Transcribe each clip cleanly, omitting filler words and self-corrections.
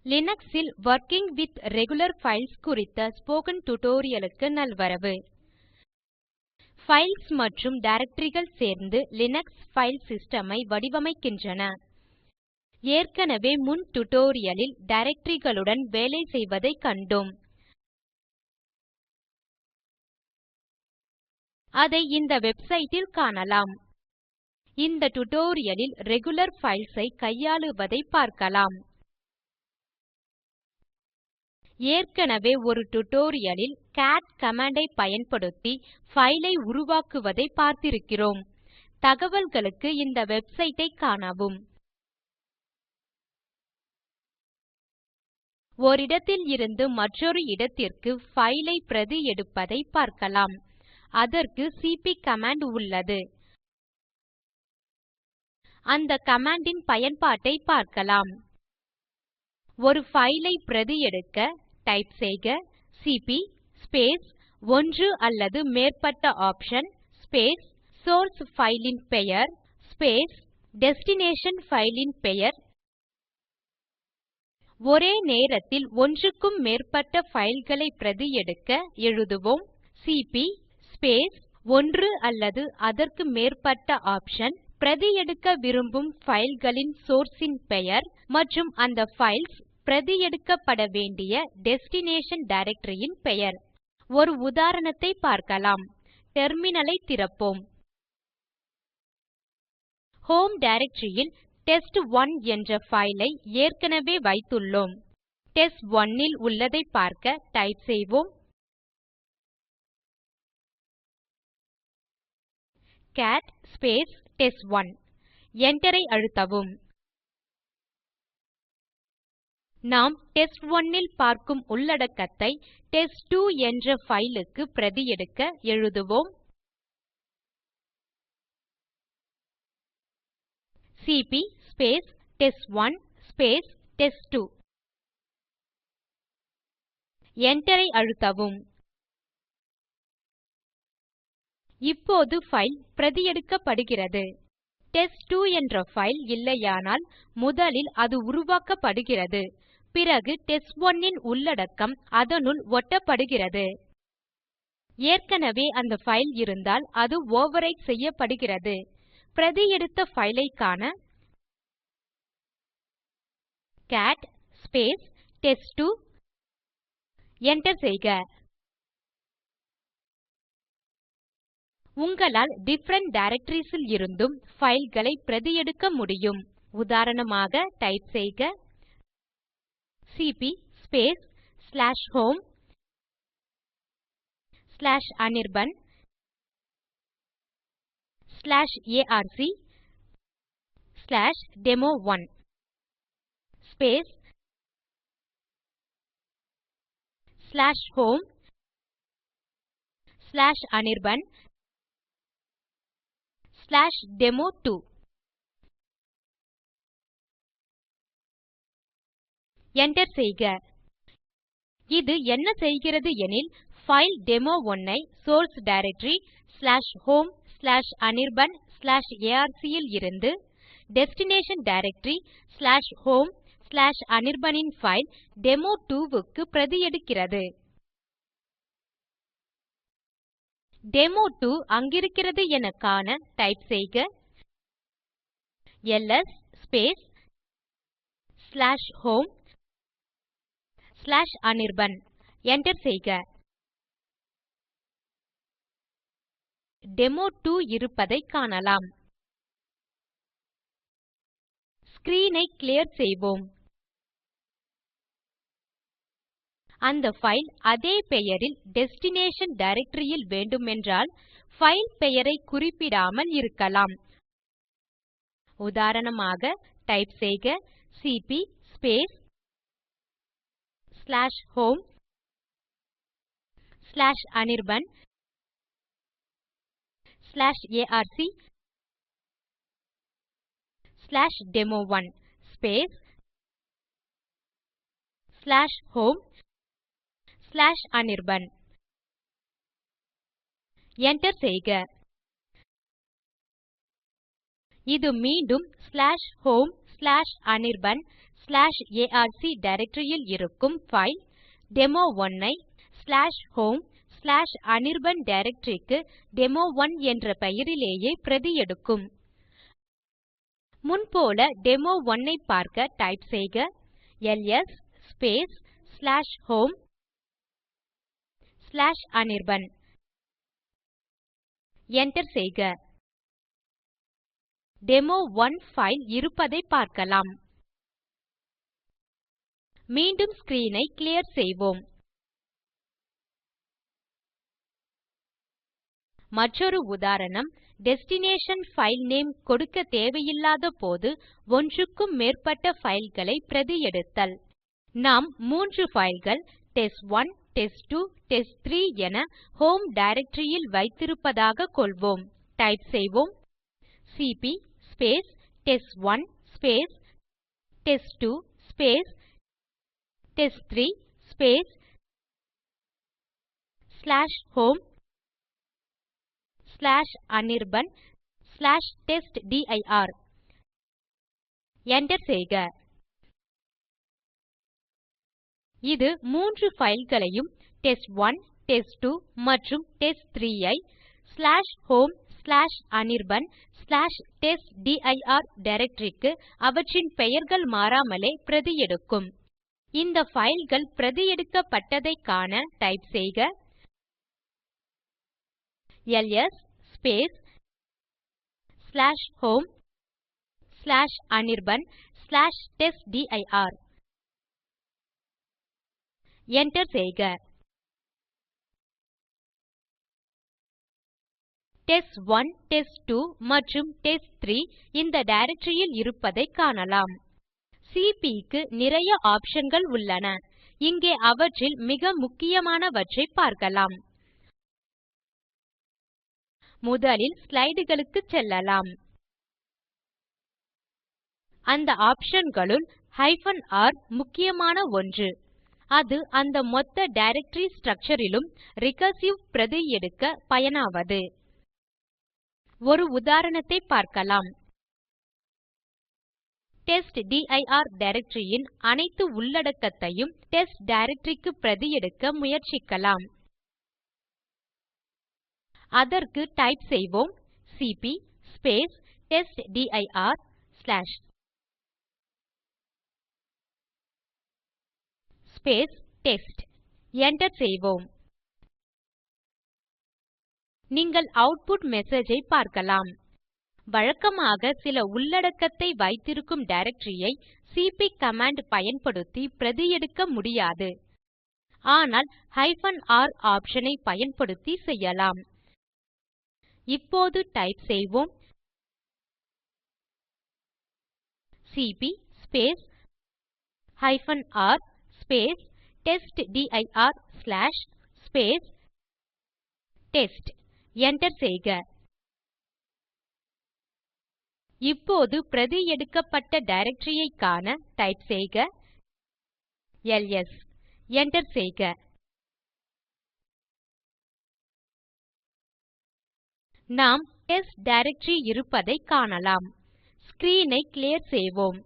லினக்ஸில் working with regular files குறித்த spoken டியூட்டோரியல்-க்கு நல்வரவு. ஃபைல்ஸ் மற்றும் டைரக்டரிகள் சேர்ந்து லினக்ஸ் ஃபைல் சிஸ்டம் ஐ வடிவமைக்கின்றன. ஏற்கனவே முன் டியூட்டோரியல் ல் டைரக்டரிகளுடன் வேலை செய்வதைக் கண்டோம். அதை இந்த வெப்சைட் ல் காணலாம். இந்த டியூட்டோரியல் ல் ரெகுலர் ஃபைல்ஸ் ஐ கையாளுவதை பார்க்கலாம். ஏற்கனவே ஒரு டியூட்டோரியல் ல் கேட் கமாண்ட் ஐ பயன்படுத்தி ஃபைல் ஐ உருவாக்குவதை பார்த்திருக்கிறோம். தகவல்களுக்கு இந்த வெப்சைட் ஐ காணவும். ஓரிடத்தில் இருந்து மற்றொரு இடத்திற்கு ஃபைல் ஐ பிரதி எடுப்பதை பார்க்கலாம். அதற்கு சிபி கமாண்ட் உள்ளது. அந்த கமாண்ட் ன் பயன்பாட்டை பார்க்கலாம். ஒரு ஃபைல் ஐ பிரதி எடுக்க டைப் செய்க சிபி ஸ்பேஸ் ஒன்று அல்லது மேற்பட்ட ஆப்ஷன் ஸ்பேஸ் சோர்ஸ் ஃபைல் ன் பெயர் ஸ்பேஸ் டெஸ்டினேஷன் ஃபைல் ன் பெயர். ஒரே நேரத்தில் ஒன்றுக்கும் மேற்பட்ட ஃபைல்களை பிரதி எடுக்க எழுதுவோம் சிபி ஸ்பேஸ் ஒன்று அல்லது அதற்கு மேற்பட்ட ஆப்ஷன் பிரதி எடுக்க விரும்பும் ஃபைல்களின் சோர்ஸ் ன் பெயர் மற்றும் அந்த ஃபைல்ஸ் பிரதி எடுக்கப்பட வேண்டிய டெஸ்டினேஷன் டைரக்டரி ன் பெயர். ஒரு உதாரணத்தை பார்க்கலாம். டெர்மினல் ஐ திறப்போம். ஹோம் டைரக்டரி ல் டெஸ்ட்1 என்ற ஃபைல் ஐ ஏற்கனவே வைத்துள்ளோம். டெஸ்ட்1 ல் உள்ளதை பார்க்க டைப் செய்வோம் கேட் ஸ்பேஸ் டெஸ்ட்1 Enter ஐ அழுத்தவும். நாம் டெஸ்ட்1 ல் பார்க்கும் உள்ளடக்கத்தை டெஸ்ட்2 என்ற ஃபைல் க்கு பிரதி எடுக்க எழுதுவோம் CP space test one space test two Enter ஐ அழுத்தவும். இப்போது ஃபைல் பிரதி எடுக்கப்படுகிறது. டெஸ்ட்2 என்ற ஃபைல் இல்லையானால் முதலில் அது உருவாக்கப்படுகிறது. பிறகு டெஸ்ட்1 ன் உள்ளடக்கம் அதனுள் ஒட்டப்படுகிறது. ஏற்கனவே அந்த ஃபைல் இருந்தால் அது ஓவர்விரைட் செய்யப்படுகிறது. பிரதி எடுத்த ஃபைல் ஐ காண கேட் ஸ்பேஸ் டெஸ்ட்2 Enter செய்க. உங்களால் டிஃபரண்ட் டைரக்டரிஸ் ல் இருந்தும் ஃபைல்களை பிரதி எடுக்க முடியும். உதாரணமாக டைப் செய்க CP space /home /anirban /arc /demo1 space /home /anirban /demo2 Enter செய்க. இது என்ன செய்கிறது எனில் ஃபைல் டெமோ1 ஐ source directory /home /anirban /arc ல் இருந்து டெஸ்டினேஷன் டைரக்டரி /home /anirban ன் ஃபைல் டெமோ2 க்கு பிரதி எடுக்கிறது. டெமோ2 அங்கிருக்கிறது என காண டைப் செய்க ls space /home /anirban Enter செய்க. டெமோ2 இருப்பதைக் காணலாம். ஸ்க்ரீன் ஐ கிளியர் செய்வோம். அந்த ஃபைல் அதே பெயரில் டெஸ்டினேஷன் டைரக்டரி ல் வேண்டுமென்றால் ஃபைல் பெயரை குறிப்பிடாமல் இருக்கலாம். உதாரணமாக டைப் செய்க CP space /home /anirban /arc /demo1 space /home /anirban Enter செய்க. இது மீண்டும் /home /anirban /arc டைரக்டரியில் இருக்கும் பைல் டெமோ1 ஐ /home/anirban டைரக்டரிக்கு டெமோ1 என்ற பெயரிலேயே பிரதி எடுக்கும். முன்போல டெமோ1 ஐ பார்க்க டைப் செய்க எல்எஸ் /home/anirban. Enter செய்க. டெமோ1 பைல் இருப்பதை பார்க்கலாம். மீண்டும் ஸ்க்ரீன் ஐ கிளியர் செய்வோம். மற்றொரு உதாரணம் டெஸ்டினேஷன் பைல் நேம் கொடுக்க தேவையில்லாத போது ஒன்றுக்கும் மேற்பட்ட பைல்களை பிரதி எடுத்தல். நாம் 3 பைல்கள் டெஸ்ட்1 டெஸ்ட்2 டெஸ்ட்3 என ஹோம் டைரக்டரியில் வைத்திருப்பதாக கொள்வோம். டைப் செய்வோம் CP test one test two test three /home/anirban/testdir. Enter செய்க. இது 3 பைல்களையும் டெஸ்ட்1 டெஸ்ட்2 மற்றும் டெஸ்ட்3 ஐ /home/anirban/testdir டைரக்டரிக்கு அவற்றின் பெயர்கள் மாறாமலே பிரதி எடுக்கும். இந்த பைல்கள் பிரதி எடுக்கப்பட்டதை காண டைப் செய்க எல்எஸ் /home/anirban/testdir. Enter செய்க. டெஸ்ட்1 டெஸ்ட்2 மற்றும் டெஸ்ட்3 இந்த டைரக்டரியில் இருப்பதை காணலாம். சிபி க்கு நிறைய ஆப்ஷன்கள் உள்ளன. இங்கே அவற்றில் மிக முக்கியமானவற்றை பார்க்கலாம். முதலில் ஸ்லைடுகளுக்கு செல்லலாம். அந்த ஆப்ஷன்களுள் -r முக்கியமான ஒன்று. அது அந்த மொத்த டைரக்டரி ஸ்ட்ரக்சர் லும் ரிகர்சிவ் பிரதி எடுக்க பயனாவது. ஒரு உதாரணத்தை பார்க்கலாம். டெஸ்ட்டிர் டைரக்டரியின் அனைத்து உள்ளடக்கத்தையும் டெஸ்ட் டைரக்டரிக்கு பிரதி எடுக்க முயற்சிக்கலாம். அதற்கு டைப் செய்வோம் சிபி டெஸ்ட்டிர் டெஸ்ட். Enter செய்வோம். நீங்கள் ஆட்புட் மெசேஜ் ஐ பார்க்கலாம். வழக்கமாக சில உள்ளடக்கத்தை வைத்திருக்கும் டைரக்டரி ஐ சிபி கமாண்ட் பயன்படுத்தி பிரதி எடுக்க முடியாது. ஆனால் -r ஆப்ஷன் ஐ பயன்படுத்தி செய்யலாம். இப்போது டைப் செய்வோம் CP -r testdir test. Enter செய்க. இப்போது பிரதி எடுக்கப்பட்ட டைரக்டரி ஐ காண டைப் செய்க எல்எஸ். Enter செய்க. நாம் டெஸ்ட் டைரக்டரி இருப்பதை காணலாம். ஸ்க்ரீன் ஐ கிளியர் செய்வோம்.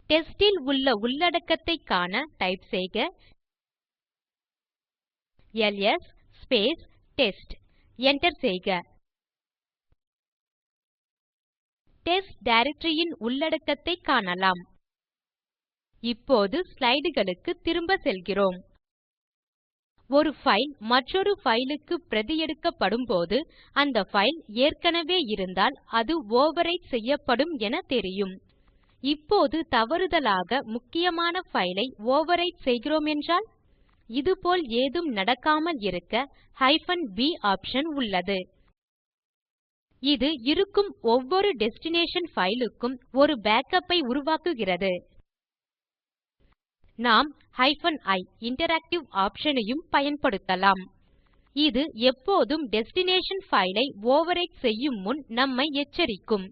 டெஸ்ட் ல் உள்ள உள்ளடக்கத்தை காண டைப் செய்க எல்எஸ் டெஸ்ட். Enter செய்க. டெஸ்ட் டைரக்டரி ன் உள்ளடக்கத்தை காணலாம். இப்போது ஸ்லைடுகளுக்கு திரும்ப செல்கிறோம். ஒரு பைல் மற்றொரு பைல் க்கு பிரதி எடுக்கப்படும்போது அந்த பைல் ஏற்கனவே இருந்தால் அது ஓவர்விரைட் செய்யப்படும் என தெரியும். இப்போது தவறுதலாக முக்கியமான பைல் ஐ ஓவர்விரைட் செய்கிறோம் என்றால் இதுபோல் ஏதும் நடக்காமல் இருக்க -b ஆப்ஷன் உள்ளது. இது இருக்கும் ஒவ்வொரு டெஸ்டினேஷன் பைல் க்கும் ஒரு பேக்கப் ஐ உருவாக்குகிறது. நாம் -i இன்டராக்டிவ் ஆப்ஷன் ஐயும் பயன்படுத்தலாம். இது எப்போதும் டெஸ்டினேஷன் பைல் ஐ ஓவர்விரைட் செய்யும் முன் நம்மை எச்சரிக்கும்.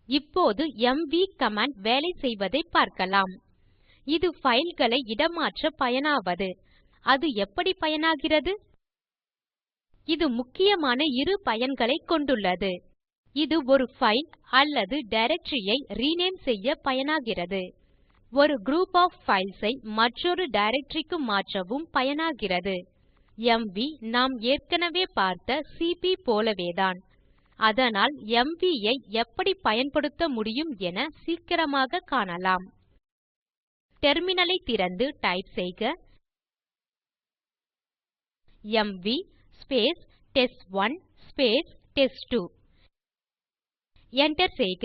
இப்போது எம்வி கமாண்ட் வேலை செய்வதை பார்க்கலாம். இது பைல்களை இடமாற்ற பயனாவது. அது எப்படி பயனாகிறது? இது முக்கியமான இரு பயன்களைக் கொண்டுள்ளது. இது ஒரு ஃபைல் அல்லது டைரக்டரி ஐ ரினேம் செய்ய பயனாகிறது. ஒரு குரூப் ஒஃப் ஃபைல்ஸ் ஐ மற்றொரு டைரக்டரி க்கு மாற்றவும் பயனாகிறது. எம்வி நாம் ஏற்கனவே பார்த்த சிபி போலவேதான். அதனால் எம்வி ஐ எப்படி பயன்படுத்த முடியும் என சீக்கிரமாக காணலாம். டெர்மினல் ஐ திறந்து டைப் செய்க எம்வி டெஸ்ட்1 டெஸ்ட்2 Enter செய்க.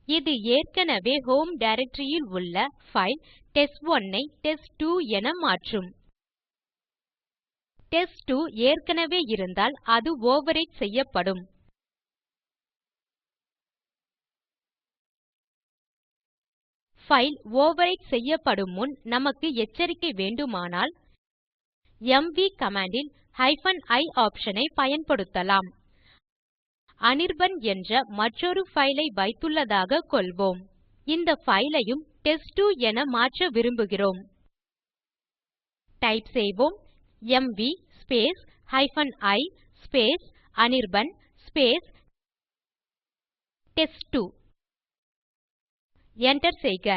இது ஏற்கனவே ஹோம் டைரக்டரி ல் உள்ள பைல் டெஸ்ட்1 ஐ டெஸ்ட்2 என மாற்றும். டெஸ்ட்2 ஏற்கனவே இருந்தால் அது ஓவர்விரைட் செய்யப்படும். பைல் ஓவர்விரைட் செய்யப்படும் முன் நமக்கு எச்சரிக்கை வேண்டுமானால் எம்வி கமாண்ட் ல் -i ஆப்ஷன் ஐ பயன்படுத்தலாம். அனிர்பன் என்ற மற்றொரு பைல் ஐ வைத்துள்ளதாக கொள்வோம். இந்த பைல் ஐயும் டெஸ்ட்2 என மாற்ற விரும்புகிறோம். டைப் செய்வோம் MV -i Anirban test two Enter செய்க.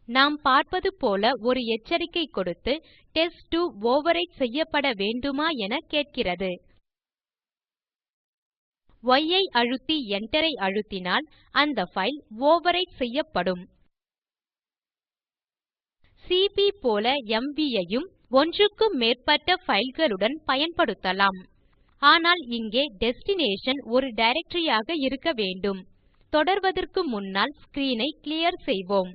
நாம் பார்ப்பது போல ஒரு எச்சரிக்கை கொடுத்து டெஸ்ட்2 ஓவர்விரைட் செய்யப்பட வேண்டுமா என கேட்கிறது. ய் ஐ அழுத்தி Enter ஐ அழுத்தினால் அந்த பைல் ஓவர்விரைட் செய்யப்படும். சிபி போல எம்வி ஐயும் ஒன்றுக்கும் மேற்பட்ட fileகளுடன் பயன்படுத்தலாம். ஆனால் இங்கே டெஸ்டினேஷன் ஒரு டைரக்டரி ஆக இருக்க வேண்டும். தொடர்வதற்கு முன்னால் ஸ்க்ரீன் ஐ கிளியர் செய்வோம்.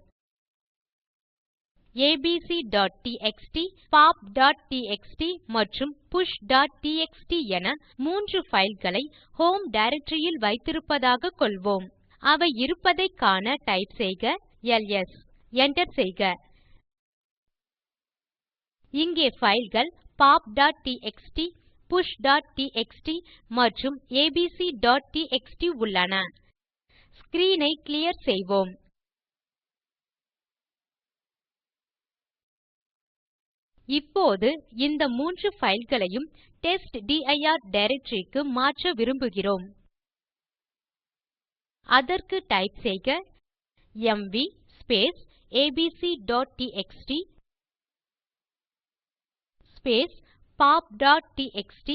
abc.txt poptxt மற்றும் pushடிஎக்ஸ்டி என 3 fileகளை ஹோம் டைரக்டரி ல் வைத்திருப்பதாக கொள்வோம். அவை இருப்பதை காண டைப் செய்க எல்எஸ். Enter செய்க. இங்கே fileகள் poptxt pushடிஎக்ஸ்டி மற்றும் abc.txt உள்ளன. ஸ்க்ரீன் ஐ கிளியர் செய்வோம். இப்போது இந்த 3 fileகளையும் டெஸ்ட்டிர் டைரக்டரி க்கு மாற்ற விரும்புகிறோம். அதற்கு டைப் செய்க எம்வி abc.txt poptxt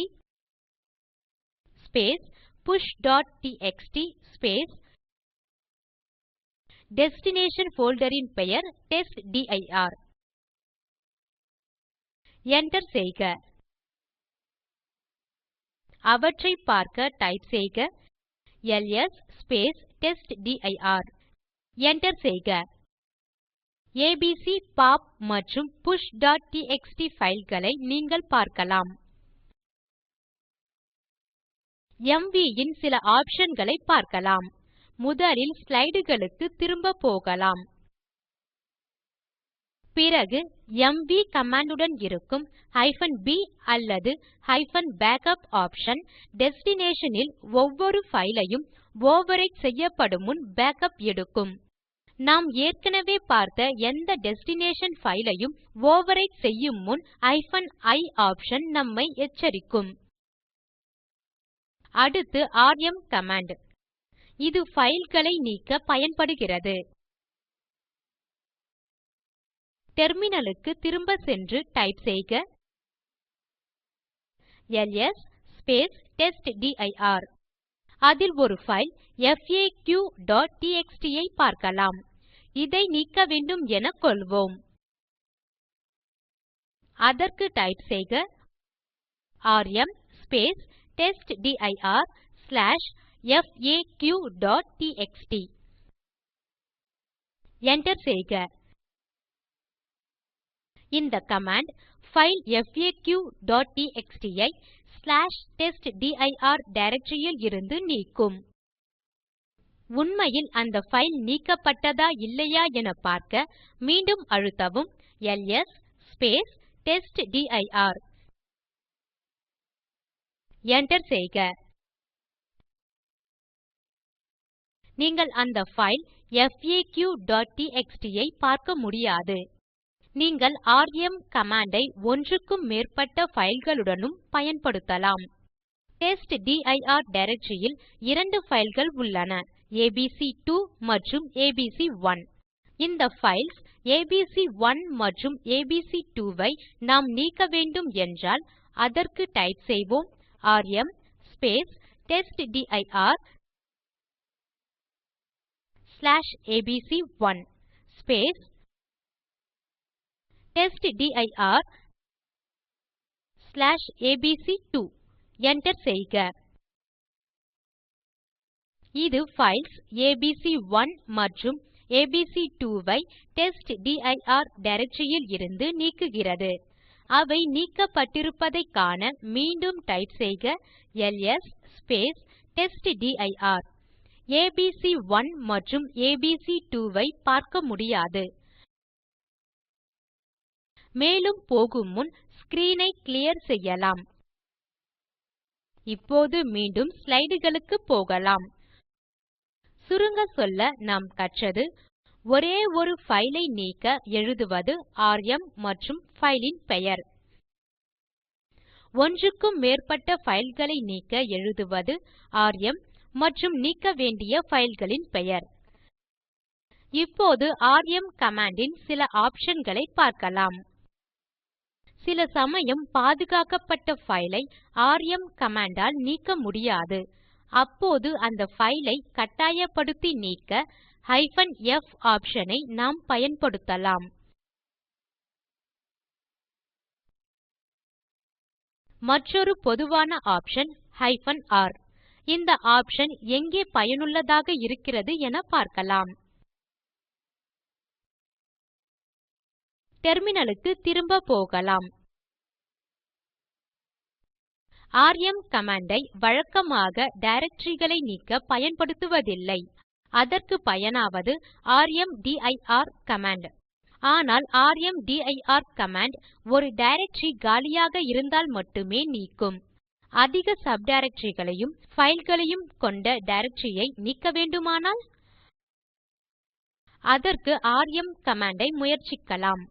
pushடிஎக்ஸ்டி டெஸ்டினேஷன் போல்டர் ன் பெயர் டெஸ்ட்டிர். Enter செய்க. அவற்றை பார்க்க டைப் செய்க எல்எஸ் டெஸ்ட்டிர். Enter செய்க. ஏபிசி பாப் மற்றும் pushடிஎக்ஸ்டி fileகளை நீங்கள் பார்க்கலாம். எம்வி ன் சில ஆப்ஷன்களை பார்க்கலாம். முதலில் ஸ்லைடுகளுக்கு திரும்ப போகலாம். பிறகு எம்வி கமாண்ட் உடன் இருக்கும் -b அல்லது -backup ஆப்ஷன் டெஸ்டினேஷன் ல் ஒவ்வொரு பைல் ஐயும் ஓவர்விரைட் செய்யப்படும் முன் பேக்கப் எடுக்கும். நாம் ஏற்கனவே பார்த்த எந்த டெஸ்டினேஷன் பைல் ஐயும் ஓவர்விரைட் செய்யும் முன் -i ஆப்ஷன் நம்மை எச்சரிக்கும். அடுத்து ராம் கமாண்ட். இது fileகளை நீக்க பயன்படுகிறது. டெர்மினல் க்கு திரும்ப சென்று டைப் செய்க எல்எஸ் டெஸ்ட்டிர். அதில் ஒரு பைல் faqடிஎக்ஸ்டி ஐ பார்க்கலாம். இதை நீக்க வேண்டும் என கொள்வோம். அதற்கு டைப் செய்க ராம் testdir/faqடிஎக்ஸ்டி. Enter செய்க. இந்த கமாண்ட் பைல் faqடிஎக்ஸ்டி ஐ /testdir டைரக்டரி ல் இருந்து நீக்கும். உண்மையில் அந்த பைல் நீக்கப்பட்டதா இல்லையா என பார்க்க மீண்டும் அழுத்தவும் எல்எஸ் டெஸ்ட்டிர். Enter செய்க. நீங்கள் அந்த பைல் faqடிஎக்ஸ்டி ஐ பார்க்க முடியாது. நீங்கள் ராம் கமாண்ட் ஐ ஒன்றுக்கும் மேற்பட்ட fileகளுடனும் பயன்படுத்தலாம். டெஸ்ட்டிர் டைரக்டரி ல் 2 fileகள் உள்ளன, ஏபிசி2 மற்றும் ஏபிசி1. இந்த பைல்ஸ் ஏபிசி1 மற்றும் ஏபிசி2 ஐ நாம் நீக்க வேண்டும் என்றால் அதற்கு டைப் செய்வோம் ராம் testdir/ஏபிசி1 testdir/ஏபிசி2. Enter செய்க. இது பைல்ஸ் ஏபிசி1 மற்றும் ஏபிசி2 ஐ டெஸ்ட்டிர் டைரக்டரி ல் இருந்து நீக்குகிறது. அவை நீக்கப்பட்டிருப்பதை காண மீண்டும் டைப் செய்க எல்எஸ் டெஸ்ட்டிர். ஏபிசி1 மற்றும் ஏபிசி2 ஐ பார்க்க முடியாது. மேலும் போகும் முன் ஸ்க்ரீன் ஐ கிளியர் செய்யலாம். இப்போது மீண்டும் ஸ்லைடுகளுக்கு போகலாம். சுருங்க சொல்ல நாம் கற்றது ஒரே ஒரு பைல் ஐ நீக்க எழுதுவது ராம் மற்றும் பைல் ன் பெயர். ஒன்றுக்கும் மேற்பட்ட fileகளை நீக்க எழுதுவது ராம் மற்றும் நீக்க வேண்டிய fileகளின் பெயர். இப்போது ராம் கமாண்ட் ன் சில ஆப்ஷன் களை பார்க்கலாம். சில சமயம் பாதுகாக்கப்பட்ட பைல் ஐ ராம் கமாண்ட் ஆல் நீக்க முடியாது. அப்போது அந்த பைல் ஐ கட்டாயப்படுத்தி நீக்க -f ஆப்ஷன் ஐ நாம் பயன்படுத்தலாம். மற்றொரு பொதுவான ஆப்ஷன் -r. இந்த ஆப்ஷன் எங்கே பயனுள்ளதாக இருக்கிறது என பார்க்கலாம். டெர்மினலுக்கு திரும்ப போகலாம். ராம் கமாண்ட் ஐ வழக்கமாக டைரக்டரிகளை நீக்க பயன்படுத்துவதில்லை. அதற்கு பயனாவது ராம்தீர் கமாண்ட். ஆனால் ராம்தீர் கமாண்ட் ஒரு டைரக்டரி காலியாக இருந்தால் மட்டுமே நீக்கும். அதிக சப்டைரக்டரிகளையும் fileகளையும் கொண்ட டைரக்டரி ஐ நீக்க வேண்டுமானால் அதற்கு ராம் கமாண்ட் ஐ முயற்சிக்கலாம்.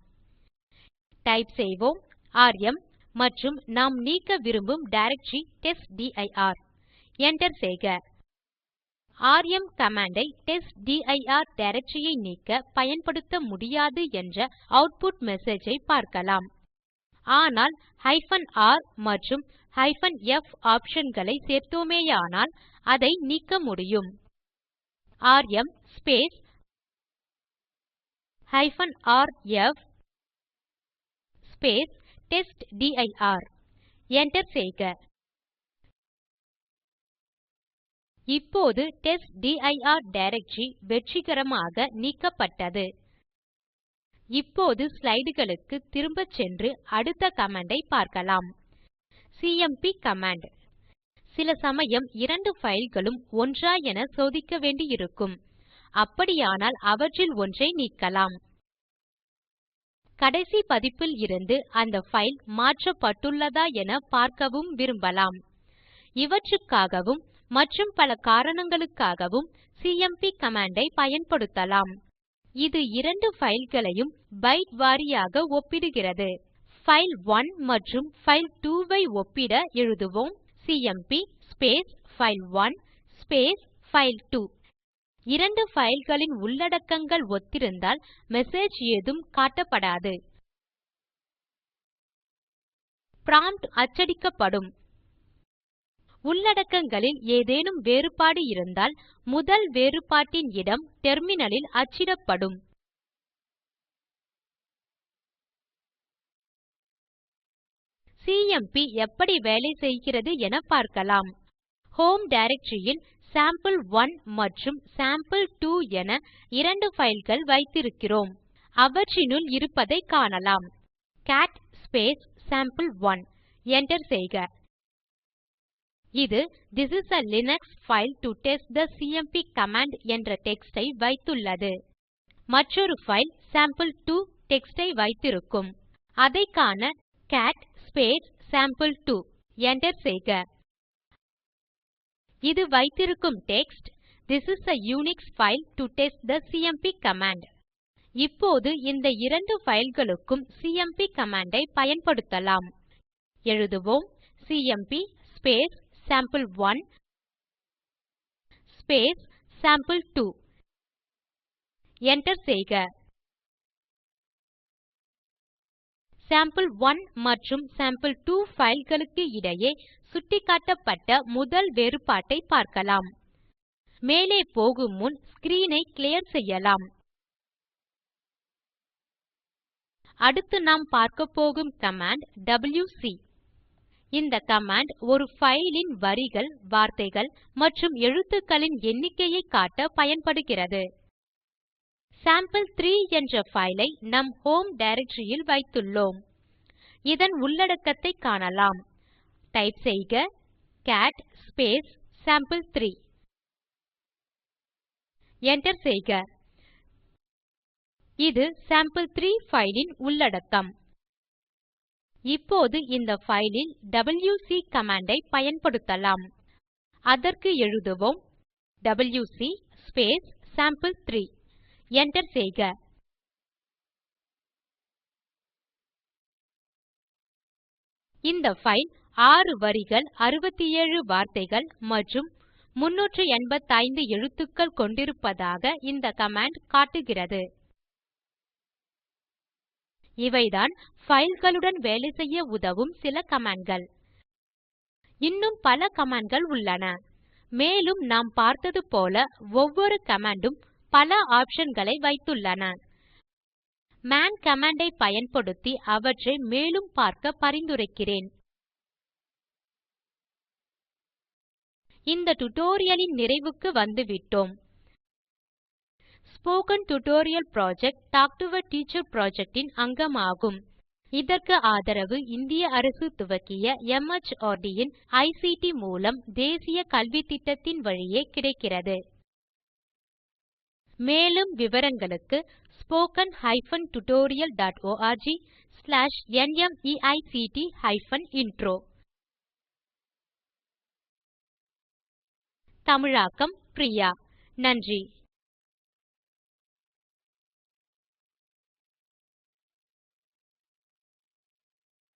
டைப் செய்வோம் ராம் மற்றும் நாம் நீக்க விரும்பும் டைரக்டரி டெஸ்ட்டிர். Enter செய்க. ராம் கமாண்ட் ஐ டெஸ்ட்டிர் டைரக்டரி ஐ நீக்க பயன்படுத்த முடியாது என்ற ஆட்புட் மெசேஜ் ஐ பார்க்கலாம். ஆனால் -r மற்றும் -f ஆப்ஷன் களை சேர்த்தோமேயானால் அதை நீக்க முடியும். Ram -rf testdir. Enter செய்க. இப்போது டெஸ்ட்டிர் டைரக்டரி வெற்றிகரமாக நீக்கப்பட்டது. இப்போது ஸ்லைடுகளுக்கு திரும்பச் சென்று அடுத்த கமாண்ட் ஐ பார்க்கலாம். CMP command. சில சமயம் 2 fileகளும் ஒன்றா என சோதிக்க வேண்டியிருக்கும். அப்படியானால் அவற்றில் ஒன்றை நீக்கலாம். கடைசி பதிப்பில் இருந்து அந்த பைல் மாற்றப்பட்டுள்ளதா என பார்க்கவும் விரும்பலாம். இவற்றுக்காகவும் மற்றும் பல காரணங்களுக்காகவும் சிஎம்பி கமாண்ட் ஐ பயன்படுத்தலாம். இது 2 fileகளையும் பைட் வாரியாக ஒப்பிடுகிறது. பைல்1 மற்றும் பைல்2 ஐ ஒப்பிட எழுதுவோம் சிஎம்பி பைல்1 பைல்2. 2 fileகளின் உள்ளடக்கங்கள் ஒத்திருந்தால் மெசேஜ் ஏதும் காட்டப்படாது. ப்ராம்ப்ட் அச்சடிக்கப்படும். உள்ளடக்கங்களில் ஏதேனும் வேறுபாடு இருந்தால் முதல் வேறுபாட்டின் இடம் டெர்மினலில் அச்சிடப்படும். சிஎம்பி எப்படி வேலை செய்கிறது என பார்க்கலாம். ஹோம் டைரக்டரி ல் சாம்பிள்1 மற்றும் சாம்பிள்2 என 2 fileகள் வைத்திருக்கிறோம். அவற்றினுள் இருப்பதை காணலாம். Gate sample one. Enter செய்க. இது "This is a Linux file to test the CMP command" என்ற டெக்ஸ்ட் ஐ வைத்துள்ளது. மற்றொரு பைல் சாம்பிள்2 டெக்ஸ்ட் ஐ வைத்திருக்கும். அதை காண கேட் சாம்பிள்2. Enter செய்க. இது வைத்திருக்கும் text "This is a Unix file to test the CMP command". இப்போது இந்த இரண்டு fileகளுக்கும் சிஎம்பி கமாண்ட் ஐ பயன்படுத்தலாம். எழுதுவோம் சிஎம்பி சாம்பிள்1 சாம்பிள்2. Enter செய்க. சாம்பிள்1 மற்றும் சாம்பிள்2 fileகளுக்கு இடையே சுட்டிக்காட்டப்பட்ட முதல் வேறுபாட்டை பார்க்கலாம். மேலே போகும் முன் ஸ்க்ரீன் ஐ கிளியர் செய்யலாம். அடுத்து நாம் பார்க்கப்போகும் கமாண்ட் டபில்யுசி. இந்த கமாண்ட் ஒரு ஃபைல் இன் வரிகள், வார்த்தைகள் மற்றும் எழுத்துக்களின் எண்ணிக்கையை காட்ட பயன்படுகிறது. சாம்பிள்3 என்ற ஃபைல் ஐ நம் ஹோம் டைரக்டரி ல் வைத்துள்ளோம். இதன் உள்ளடக்கத்தை காணலாம். டைப் செய்க கேட் சாம்பிள்3. Enter செய்க. இது சாம்பிள்3 ஃபைல் இன் உள்ளடக்கம். இப்போது இந்த ஃபைல் இல் டபில்யுசி கமாண்ட் ஐ பயன்படுத்தலாம். அதற்கு எழுதுவோம் டபில்யுசி சாம்பிள்3. Enter செய்க. இந்த ஃபைல் 6 வரிகள், 67 வார்த்தைகள் மற்றும் 385 எழுத்துக்கள் கொண்டிருப்பதாக இந்த கமாண்ட் காட்டுகிறது. இவைதான் fileகளுடன் வேலை செய்ய உதவும் சில கமாண்ட்கள். இன்னும் பல கமாண்ட்கள் உள்ளன. மேலும் நாம் பார்த்தது போல ஒவ்வொரு கமாண்ட் உம் பல ஆப்ஷன்களை வைத்துள்ளன. மேன் கமாண்ட் ஐ பயன்படுத்தி அவற்றை மேலும் பார்க்க பரிந்துரைக்கிறேன். இந்த டியூட்டோரியல் லின் நிறைவுக்கு வந்துவிட்டோம். Spoken tutorial project talk to a teacher project இன் அங்கமாகும். இதற்கு ஆதரவு இந்திய அரசு துவக்கிய MHRD இன் ஐசிடி மூலம் தேசிய கல்வித்திட்டத்தின் வழியே கிடைக்கிறது. மேலும் விவரங்களுக்கு spoken tutorialorg/nmeictintro. தமிழாக்கம் பிரியா. நன்றி.